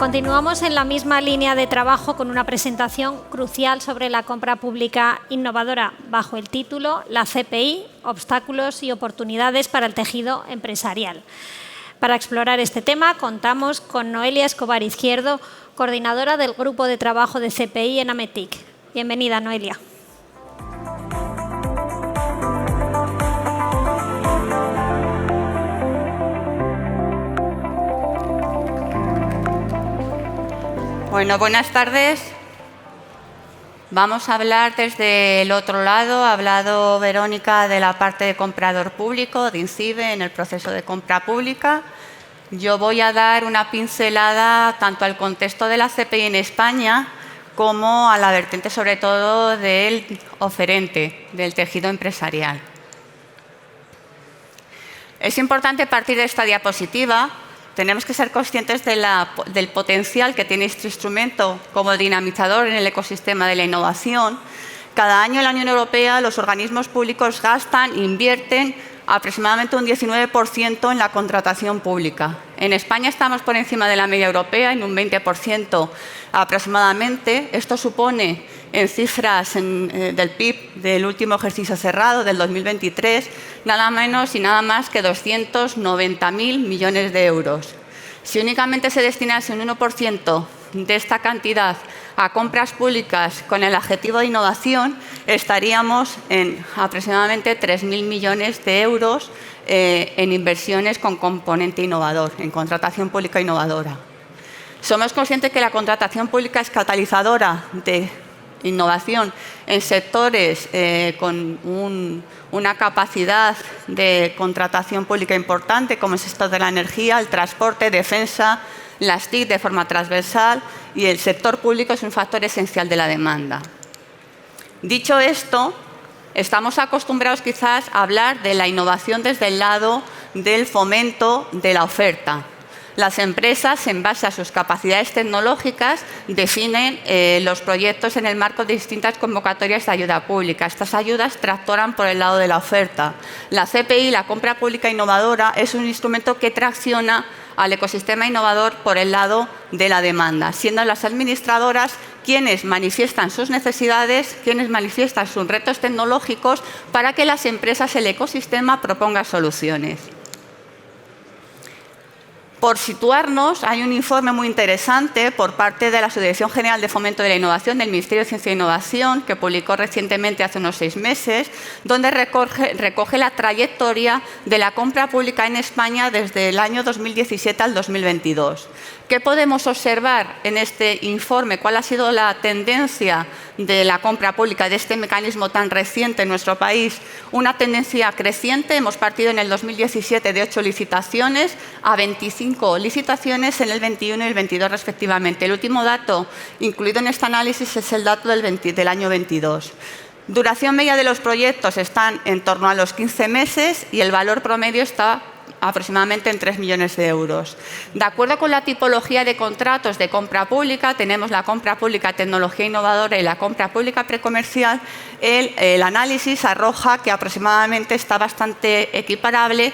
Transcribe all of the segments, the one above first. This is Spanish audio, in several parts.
Continuamos en la misma línea de trabajo con una presentación crucial sobre la compra pública innovadora bajo el título La CPI, obstáculos y oportunidades para el tejido empresarial. Para explorar este tema contamos con Noelia Escobar Izquierdo, coordinadora del Grupo de Trabajo de CPI en Ametic. Bienvenida, Noelia. Bueno, buenas tardes. Vamos a hablar desde el otro lado. Ha hablado Verónica de la parte de comprador público, de INCIBE, en el proceso de compra pública. Yo voy a dar una pincelada tanto al contexto de la CPI en España como a la vertiente, sobre todo, del oferente, del tejido empresarial. Es importante partir de esta diapositiva. Tenemos que ser conscientes del potencial que tiene este instrumento como dinamizador en el ecosistema de la innovación. Cada año en la Unión Europea los organismos públicos invierten aproximadamente un 19% en la contratación pública. En España estamos por encima de la media europea, en un 20% aproximadamente. Esto supone, en cifras del PIB del último ejercicio cerrado, del 2023, nada menos y nada más que 290.000 millones de euros. Si únicamente se destinase un 1% de esta cantidad a compras públicas con el adjetivo de innovación, estaríamos en aproximadamente 3.000 millones de euros en inversiones con componente innovador, en contratación pública innovadora. Somos conscientes que la contratación pública es catalizadora de innovación en sectores con una capacidad de contratación pública importante, como es esto de la energía, el transporte, defensa, las TIC de forma transversal, y el sector público es un factor esencial de la demanda. Dicho esto, estamos acostumbrados quizás a hablar de la innovación desde el lado del fomento de la oferta. Las empresas, en base a sus capacidades tecnológicas, definen los proyectos en el marco de distintas convocatorias de ayuda pública. Estas ayudas tractoran por el lado de la oferta. La CPI, la compra pública innovadora, es un instrumento que tracciona al ecosistema innovador por el lado de la demanda, siendo las administradoras quienes manifiestan sus necesidades, quienes manifiestan sus retos tecnológicos para que las empresas, el ecosistema, proponga soluciones. Por situarnos, hay un informe muy interesante por parte de la Subdirección General de Fomento de la Innovación del Ministerio de Ciencia e Innovación, que publicó recientemente, hace unos 6 meses, donde recoge la trayectoria de la compra pública en España desde el año 2017 al 2022. ¿Qué podemos observar en este informe? ¿Cuál ha sido la tendencia de la compra pública, de este mecanismo tan reciente en nuestro país? Una tendencia creciente. Hemos partido en el 2017 de 8 licitaciones a 25 licitaciones en el 21 y el 22 respectivamente. El último dato incluido en este análisis es el dato del año 22. Duración media de los proyectos están en torno a los 15 meses y el valor promedio está aproximadamente en 3 millones de euros. De acuerdo con la tipología de contratos de compra pública, tenemos la compra pública tecnología innovadora y la compra pública precomercial. El análisis arroja que aproximadamente está bastante equiparable,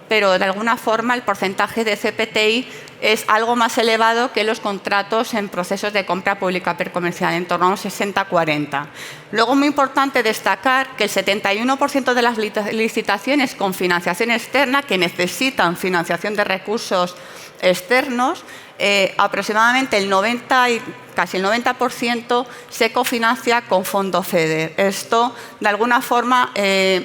pero de alguna forma el porcentaje de CPTI es algo más elevado que los contratos en procesos de compra pública precomercial, en torno a un 60-40. Luego, muy importante destacar que el 71% de las licitaciones con financiación externa, que necesitan financiación de recursos externos, aproximadamente casi el 90% se cofinancia con fondo FEDER. Esto, de alguna forma,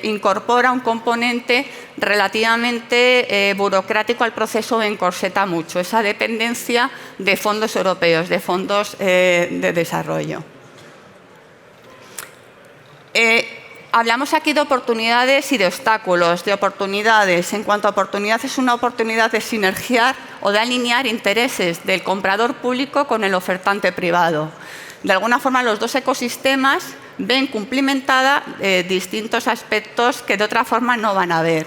incorpora un componente relativamente burocrático al proceso, encorseta mucho esa dependencia de fondos europeos, de fondos de desarrollo. Hablamos aquí de oportunidades y de obstáculos. De oportunidades, en cuanto a oportunidades, es una oportunidad de sinergiar o de alinear intereses del comprador público con el ofertante privado. De alguna forma, los dos ecosistemas ven cumplimentada distintos aspectos que de otra forma no van a ver.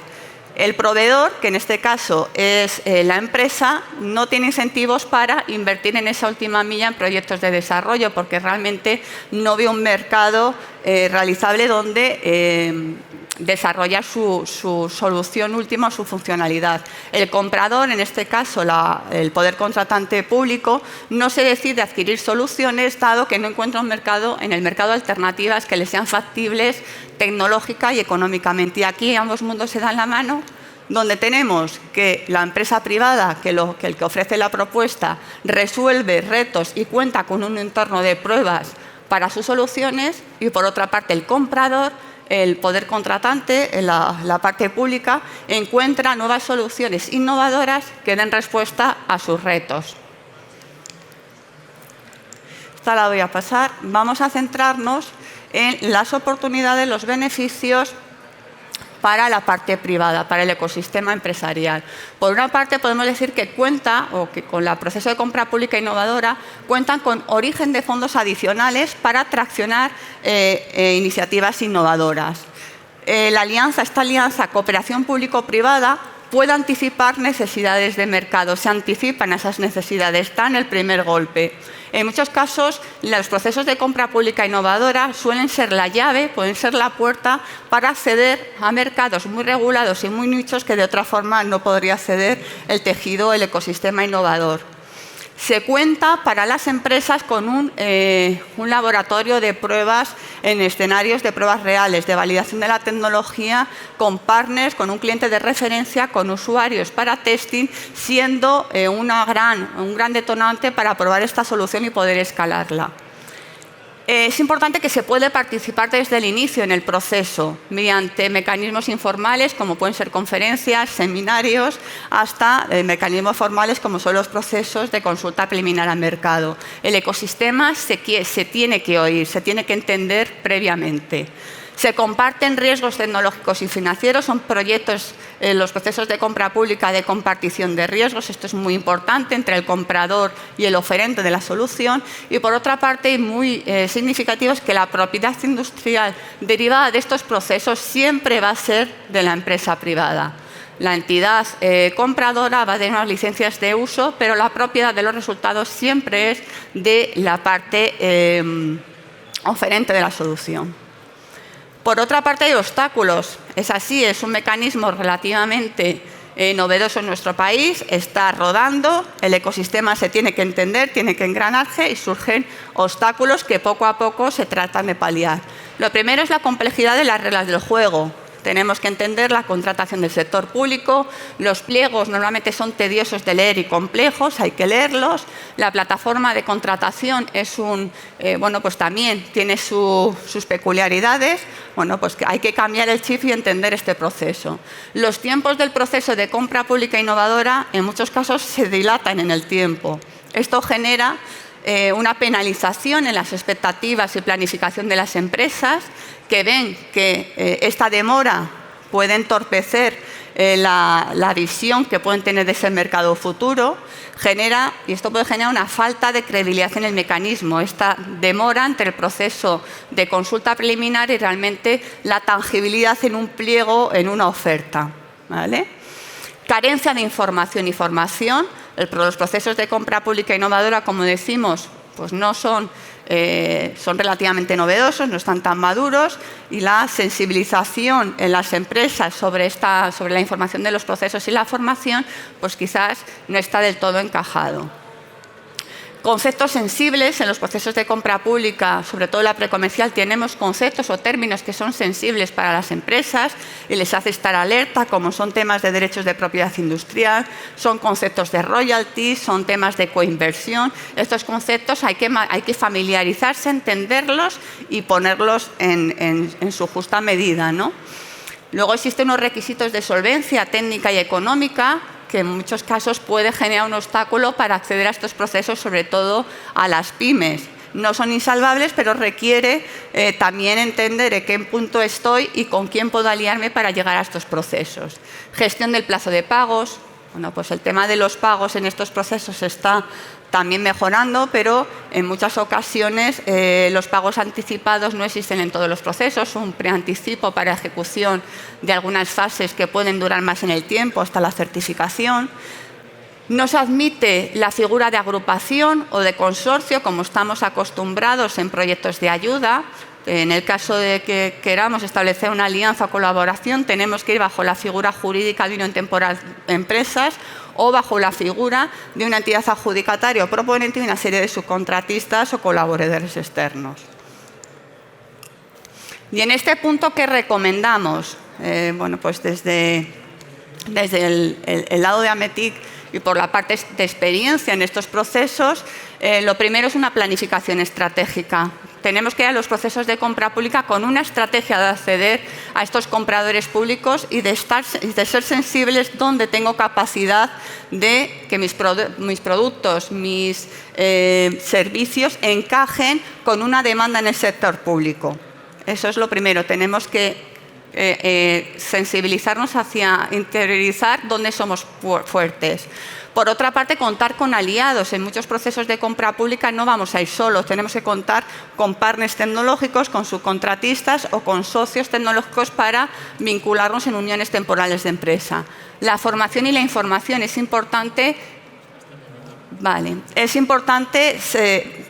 El proveedor, que en este caso es la empresa, no tiene incentivos para invertir en esa última milla en proyectos de desarrollo, porque realmente no ve un mercado realizable donde desarrollar su solución última o su funcionalidad. El comprador, en este caso el poder contratante público, no se decide a adquirir soluciones dado que no encuentra en el mercado alternativas que le sean factibles tecnológica y económicamente. Y aquí ambos mundos se dan la mano, donde tenemos que la empresa privada, que el que ofrece la propuesta, resuelve retos y cuenta con un entorno de pruebas para sus soluciones, y por otra parte el comprador, el poder contratante, la parte pública, encuentra nuevas soluciones innovadoras que den respuesta a sus retos. Esta la voy a pasar. Vamos a centrarnos en las oportunidades, los beneficios para la parte privada, para el ecosistema empresarial. Por una parte, podemos decir que con el proceso de compra pública innovadora cuentan con origen de fondos adicionales para traccionar iniciativas innovadoras. Esta alianza cooperación público-privada puede anticipar necesidades de mercado, se anticipan a esas necesidades, dan el primer golpe. En muchos casos, los procesos de compra pública innovadora suelen ser la llave, pueden ser la puerta para acceder a mercados muy regulados y muy nichos que de otra forma no podría acceder el tejido, el ecosistema innovador. Se cuenta para las empresas con un laboratorio de pruebas en escenarios de pruebas reales, de validación de la tecnología, con partners, con un cliente de referencia, con usuarios para testing, siendo un gran detonante para probar esta solución y poder escalarla. Es importante que se puede participar desde el inicio en el proceso, mediante mecanismos informales, como pueden ser conferencias, seminarios, hasta mecanismos formales, como son los procesos de consulta preliminar al mercado. El ecosistema se tiene que oír, se tiene que entender previamente. Se comparten riesgos tecnológicos y financieros, son proyectos, los procesos de compra pública de compartición de riesgos, esto es muy importante entre el comprador y el oferente de la solución. Y por otra parte, muy significativo es que la propiedad industrial derivada de estos procesos siempre va a ser de la empresa privada. La entidad compradora va a tener unas licencias de uso, pero la propiedad de los resultados siempre es de la parte oferente de la solución. Por otra parte, hay obstáculos. Es así, es un mecanismo relativamente novedoso en nuestro país, está rodando, el ecosistema se tiene que entender, tiene que engranarse y surgen obstáculos que poco a poco se tratan de paliar. Lo primero es la complejidad de las reglas del juego. Tenemos que entender la contratación del sector público. Los pliegos normalmente son tediosos de leer y complejos, hay que leerlos. La plataforma de contratación es pues también tiene sus peculiaridades. Pues hay que cambiar el chip y entender este proceso. Los tiempos del proceso de compra pública innovadora en muchos casos se dilatan en el tiempo. Esto genera una penalización en las expectativas y planificación de las empresas, que ven que esta demora puede entorpecer la visión que pueden tener de ese mercado futuro, y esto puede generar una falta de credibilidad en el mecanismo, esta demora entre el proceso de consulta preliminar y realmente la tangibilidad en un pliego, en una oferta, ¿vale? Carencia de información y formación. Los procesos de compra pública innovadora, como decimos, pues no son relativamente novedosos, no están tan maduros, y la sensibilización en las empresas sobre la información de los procesos y la formación, pues quizás no está del todo encajado. Conceptos sensibles en los procesos de compra pública, sobre todo la precomercial, tenemos conceptos o términos que son sensibles para las empresas y les hace estar alerta, como son temas de derechos de propiedad industrial, son conceptos de royalties, son temas de coinversión. Estos conceptos hay que familiarizarse, entenderlos y ponerlos en su justa medida, ¿no? Luego existen unos requisitos de solvencia técnica y económica, que en muchos casos puede generar un obstáculo para acceder a estos procesos, sobre todo a las pymes. No son insalvables, pero requiere también entender en qué punto estoy y con quién puedo aliarme para llegar a estos procesos. Gestión del plazo de pagos. Pues el tema de los pagos en estos procesos está también mejorando, pero en muchas ocasiones los pagos anticipados no existen en todos los procesos, un preanticipo para ejecución de algunas fases que pueden durar más en el tiempo, hasta la certificación. No se admite la figura de agrupación o de consorcio, como estamos acostumbrados en proyectos de ayuda. En el caso de que queramos establecer una alianza o colaboración, tenemos que ir bajo la figura jurídica de unión temporal empresas o bajo la figura de una entidad adjudicataria o proponente y una serie de subcontratistas o colaboradores externos. Y en este punto, ¿qué recomendamos? Bueno, pues desde el lado de Ametic y por la parte de experiencia en estos procesos, lo primero es una planificación estratégica. Tenemos que ir a los procesos de compra pública con una estrategia de acceder a estos compradores públicos y de ser sensibles donde tengo capacidad de que mis productos, mis servicios encajen con una demanda en el sector público. Eso es lo primero. Tenemos que sensibilizarnos hacia interiorizar dónde somos fuertes. Por otra parte, contar con aliados. En muchos procesos de compra pública no vamos a ir solos. Tenemos que contar con partners tecnológicos, con subcontratistas o con socios tecnológicos para vincularnos en uniones temporales de empresa. La formación y la información es importante. Es importante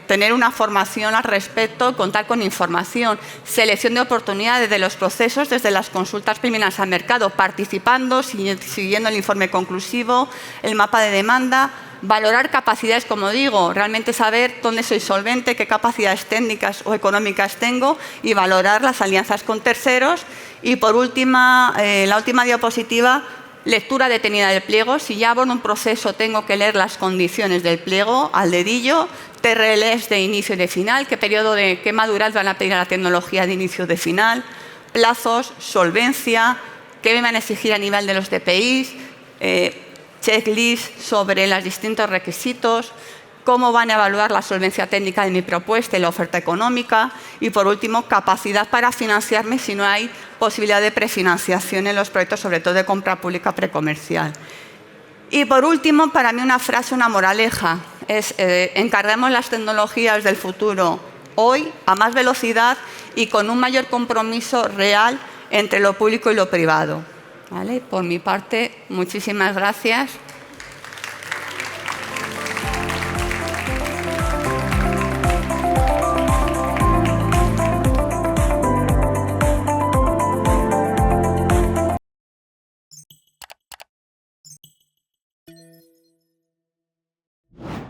tener una formación al respecto, contar con información, selección de oportunidades de los procesos desde las consultas preliminares al mercado, participando, siguiendo el informe conclusivo, el mapa de demanda, valorar capacidades, como digo, realmente saber dónde soy solvente, qué capacidades técnicas o económicas tengo y valorar las alianzas con terceros. Y por último, la última diapositiva, lectura detenida del pliego. Si ya abro un proceso, tengo que leer las condiciones del pliego al dedillo, TRLs de inicio y de final, qué madurez van a pedir a la tecnología de inicio y de final, plazos, solvencia, qué me van a exigir a nivel de los DPIs, checklist sobre los distintos requisitos, cómo van a evaluar la solvencia técnica de mi propuesta y la oferta económica y, por último, capacidad para financiarme si no hay posibilidad de prefinanciación en los proyectos, sobre todo de compra pública precomercial. Y, por último, para mí una frase, una moraleja, es encarguemos las tecnologías del futuro hoy a más velocidad y con un mayor compromiso real entre lo público y lo privado. ¿Vale? Por mi parte, muchísimas gracias.